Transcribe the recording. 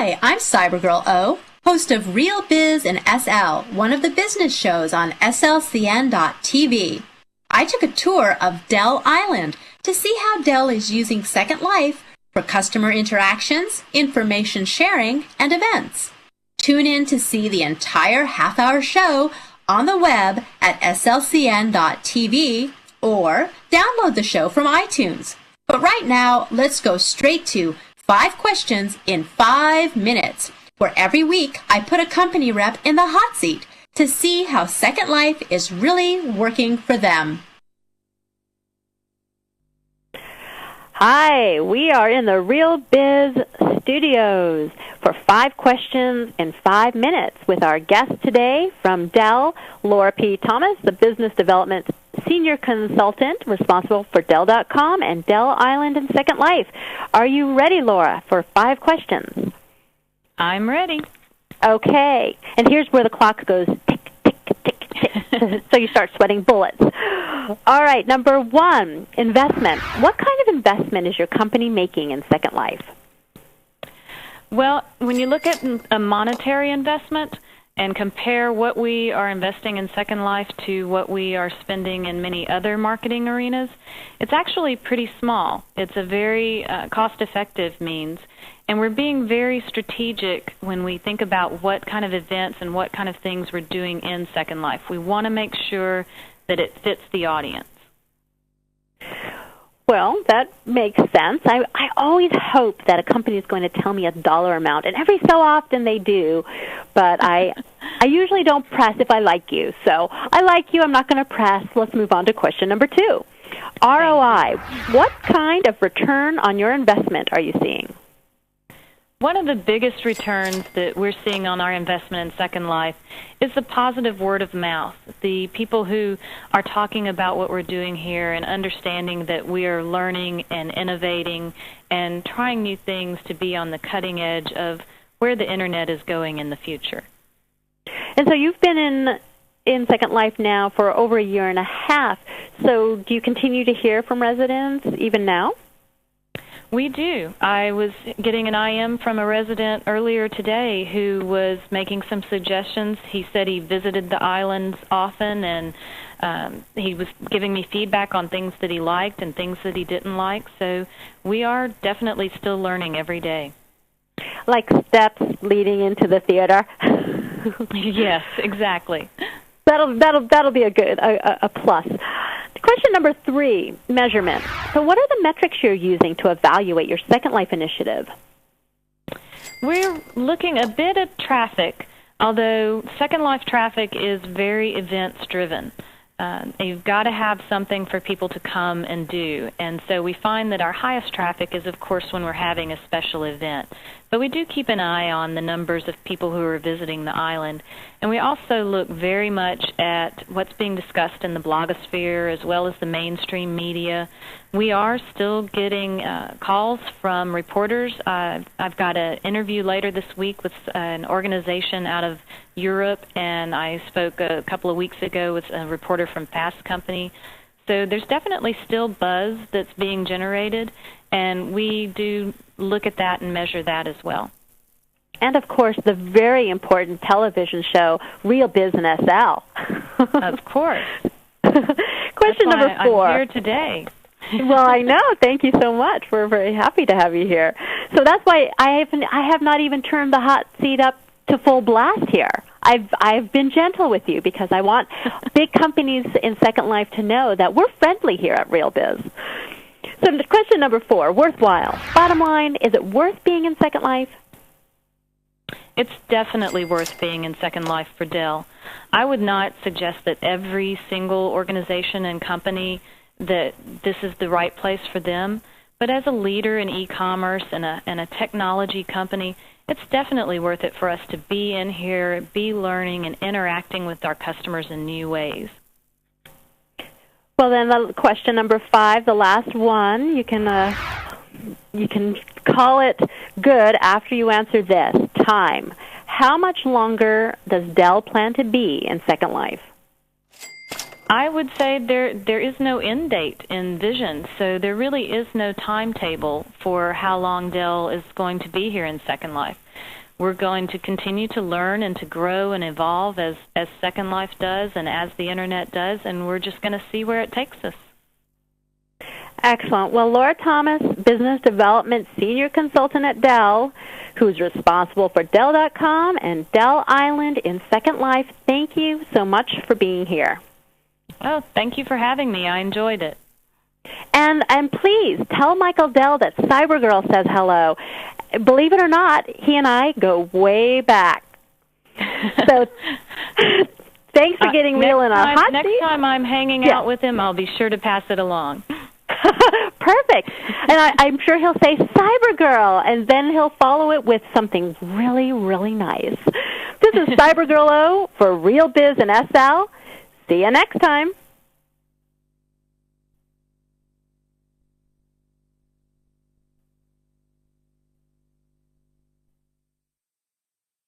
Hi, I'm Cybergrrl Oh, host of Real Biz in SL, one of the business shows on slcn.tv. I took a tour of Dell Island to see how Dell is using Second Life for customer interactions, information sharing, and events. Tune in to see the entire half-hour show on the web at slcn.tv or download the show from iTunes. But right now, let's go straight to 5 questions in 5 minutes, where every week I put a company rep in the hot seat to see how Second Life is really working for them. Hi, we are in the Real Biz studios for 5 questions in 5 minutes with our guest today from Dell, Laura P. Thomas, the Business Development Senior Consultant responsible for Dell.com and Dell Island and Second Life. Are you ready, Laura, for 5 questions? I'm ready. Okay, and here's where the clock goes tick, tick, tick, tick, so you start sweating bullets. All right, number 1, investment. What kind of investment is your company making in Second Life? Well, when you look at a monetary investment and compare what we are investing in Second Life to what we are spending in many other marketing arenas, it's actually pretty small. It's a very cost-effective means, and we're being very strategic when we think about what kind of events and what kind of things we're doing in Second Life. We want to make sure that it fits the audience. Well, that makes sense. I always hope that a company is going to tell me a dollar amount, and every so often they do, but I usually don't press if I like you. So I like you. I'm not going to press. Let's move on to question number 2. ROI. What kind of return on your investment are you seeing? One of the biggest returns that we're seeing on our investment in Second Life is the positive word of mouth. The people who are talking about what we're doing here and understanding that we are learning and innovating and trying new things to be on the cutting edge of where the Internet is going in the future. And so you've been in Second Life now for over a year and a half. So do you continue to hear from residents even now? We do. I was getting an IM from a resident earlier today who was making some suggestions. He said he visited the islands often, and he was giving me feedback on things that he liked and things that he didn't like. So we are definitely still learning every day. Like steps leading into the theater? Yes, exactly. That'll be a plus. Question number 3, measurement. So what are the metrics you're using to evaluate your Second Life initiative? We're looking a bit at traffic, although Second Life traffic is very events-driven. You've got to have something for people to come and do. And so we find that our highest traffic is, of course, when we're having a special event. But we do keep an eye on the numbers of people who are visiting the island. And we also look very much at what's being discussed in the blogosphere as well as the mainstream media. We are still getting calls from reporters. I've got an interview later this week with an organization out of Europe, and I spoke a couple of weeks ago with a reporter from Fast Company. So there's definitely still buzz that's being generated, and we do look at that and measure that as well. And, of course, the very important television show, Real Biz in SL. Of course. Question number 4. I'm here today. Well, I know. Thank you so much. We're very happy to have you here. So that's why I have not even turned the hot seat up to full blast here. I've been gentle with you because I want big companies in Second Life to know that we're friendly here at Real Biz. So question number 4, worthwhile. Bottom line, is it worth being in Second Life? It's definitely worth being in Second Life for Dell. I would not suggest that every single organization and company that this is the right place for them, but as a leader in e-commerce and a technology company, it's definitely worth it for us to be in here, be learning and interacting with our customers in new ways. Well, then question number 5, the last one, you can call it good after you answer this. Time. How much longer does Dell plan to be in Second Life? I would say there is no end date in vision, so there really is no timetable for how long Dell is going to be here in Second Life. We're going to continue to learn and to grow and evolve as Second Life does and as the Internet does, and we're just going to see where it takes us. Excellent. Well, Laura Thomas, Business Development Senior Consultant at Dell, who's responsible for Dell.com and Dell Island in Second Life, thank you so much for being here. Oh, thank you for having me. I enjoyed it. And please tell Michael Dell that Cybergrrl says hello. Believe it or not, he and I go way back. So thanks for getting real in a hot seat. Next time I'm hanging out with him, I'll be sure to pass it along. Perfect. And I'm sure he'll say Cybergrrl, and then he'll follow it with something really, really nice. This is Cybergrrl Oh for Real Biz and SL. See you next time.